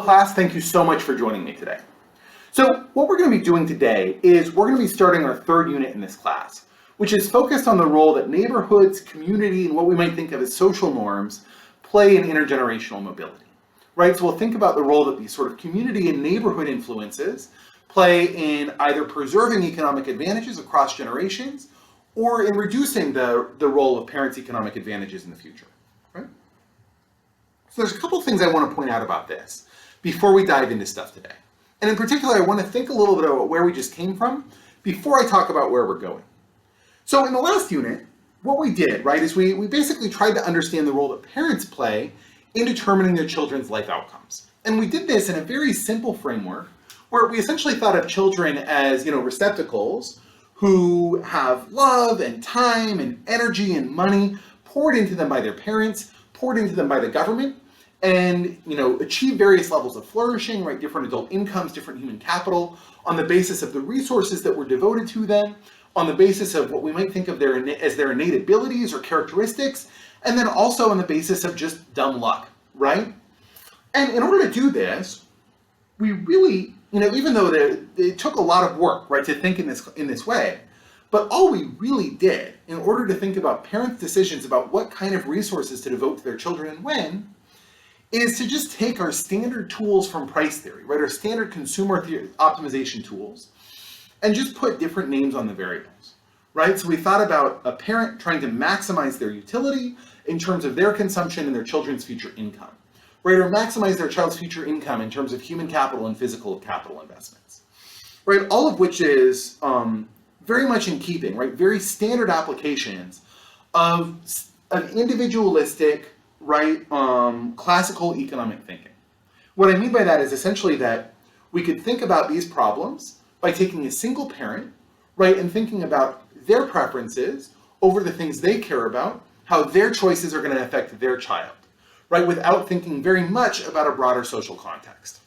class, thank you so much for joining me today. So what we're going to be doing today is we're going to be starting our third unit in this class, which is focused on the role that neighborhoods, community, and what we might think of as social norms play in intergenerational mobility, right? So we'll think about the role that these sort of community and neighborhood influences play in either preserving economic advantages across generations or in reducing the role of parents' economic advantages in the future, right? So there's a couple things I want to point out about this before we dive into stuff today. And in particular, I want to think a little bit about where we just came from before I talk about where we're going. So in the last unit, what we did, right, is we basically tried to understand the role that parents play in determining their children's life outcomes. And we did this in a very simple framework where we essentially thought of children as, receptacles who have love and time and energy and money poured into them by their parents, poured into them by the government, and achieve various levels of flourishing, right? Different adult incomes, different human capital, on the basis of the resources that were devoted to them, on the basis of what we might think of as their innate abilities or characteristics, and then also on the basis of just dumb luck, right? And in order to do this, we really, even though it took a lot of work, right, to think in this way, but all we really did in order to think about parents' decisions about what kind of resources to devote to their children and when, is to just take our standard tools from price theory, right, our standard consumer optimization tools, and just put different names on the variables, right? So we thought about a parent trying to maximize their utility in terms of their consumption and their children's future income, right, or maximize their child's future income in terms of human capital and physical capital investments, right? All of which is very much in keeping, right, very standard applications of an individualistic, right, classical economic thinking. What I mean by that is essentially that we could think about these problems by taking a single parent, right, and thinking about their preferences over the things they care about, how their choices are going to affect their child, right, without thinking very much about a broader social context.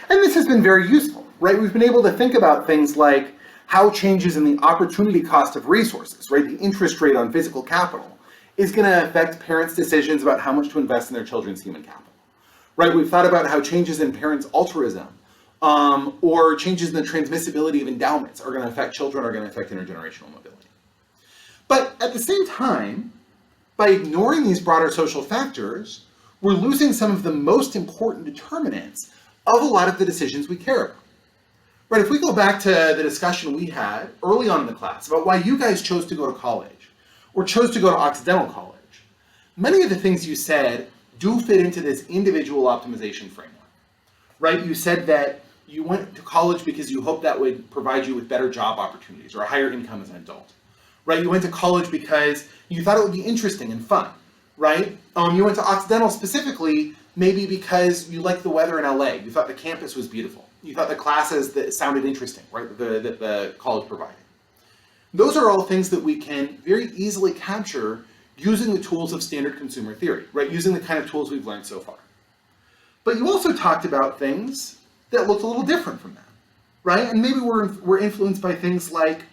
And this has been very useful, right? We've been able to think about things like how changes in the opportunity cost of resources, right, the interest rate on physical capital, is going to affect parents' decisions about how much to invest in their children's human capital, right? We've thought about how changes in parents' altruism or changes in the transmissibility of endowments are going to affect children, are going to affect intergenerational mobility. But at the same time, by ignoring these broader social factors, we're losing some of the most important determinants of a lot of the decisions we care about. Right, if we go back to the discussion we had early on in the class about why you guys chose to go to college, or chose to go to Occidental College, many of the things you said do fit into this individual optimization framework, right? You said that you went to college because you hoped that would provide you with better job opportunities or a higher income as an adult, right? You went to college because you thought it would be interesting and fun, right? You went to Occidental specifically maybe because you liked the weather in LA. You thought the campus was beautiful. You thought the classes that sounded interesting, right, that the college provided. Those are all things that we can very easily capture using the tools of standard consumer theory, right? Using the kind of tools we've learned so far. But you also talked about things that looked a little different from that, right? And maybe we're influenced by things like,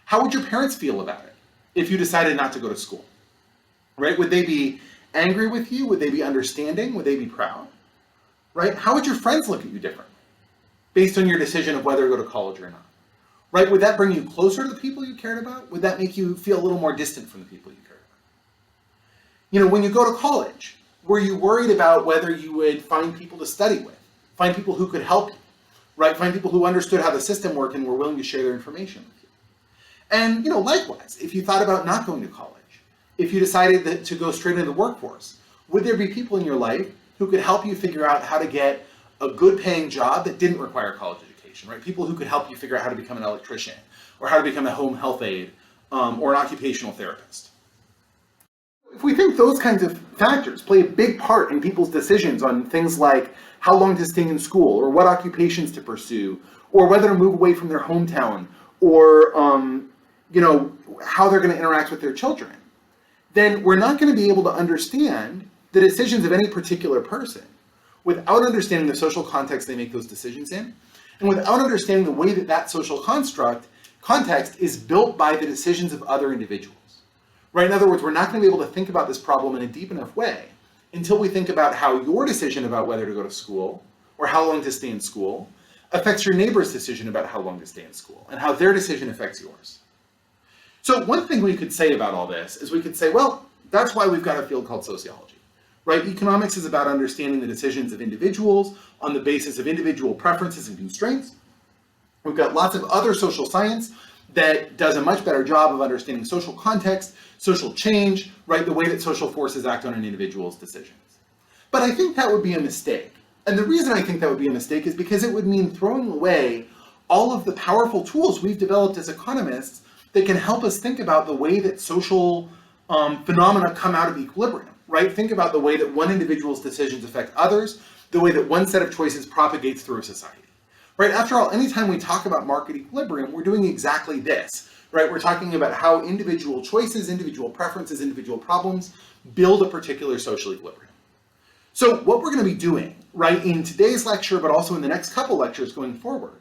how would your parents feel about it if you decided not to go to school, right? Would they be angry with you? Would they be understanding? Would they be proud, right? How would your friends look at you differently based on your decision of whether to go to college or not? Right? Would that bring you closer to the people you cared about? Would that make you feel a little more distant from the people you cared about? When you go to college, were you worried about whether you would find people to study with, find people who could help you, right? Find people who understood how the system worked and were willing to share their information with you. And, likewise, if you thought about not going to college, if you decided to go straight into the workforce, would there be people in your life who could help you figure out how to get a good paying job that didn't require college education? Right? People who could help you figure out how to become an electrician, or how to become a home health aide, or an occupational therapist. If we think those kinds of factors play a big part in people's decisions on things like how long to stay in school, or what occupations to pursue, or whether to move away from their hometown, or how they're going to interact with their children, then we're not going to be able to understand the decisions of any particular person without understanding the social context they make those decisions in, and without understanding the way that social context is built by the decisions of other individuals, right? In other words, we're not going to be able to think about this problem in a deep enough way until we think about how your decision about whether to go to school or how long to stay in school affects your neighbor's decision about how long to stay in school and how their decision affects yours. So one thing we could say about all this is we could say, well, that's why we've got a field called sociology, right? Economics is about understanding the decisions of individuals on the basis of individual preferences and constraints. We've got lots of other social science that does a much better job of understanding social context, social change, right? The way that social forces act on an individual's decisions. But I think that would be a mistake. And the reason I think that would be a mistake is because it would mean throwing away all of the powerful tools we've developed as economists that can help us think about the way that social phenomena come out of equilibrium, right? Think about the way that one individual's decisions affect others, the way that one set of choices propagates through a society. Right? After all, anytime we talk about market equilibrium, we're doing exactly this, right? We're talking about how individual choices, individual preferences, individual problems build a particular social equilibrium. So what we're going to be doing, right, in today's lecture, but also in the next couple lectures going forward,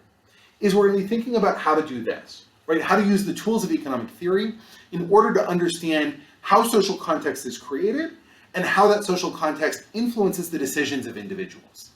is we're going to be thinking about how to do this, right? How to use the tools of economic theory in order to understand how social context is created and how that social context influences the decisions of individuals.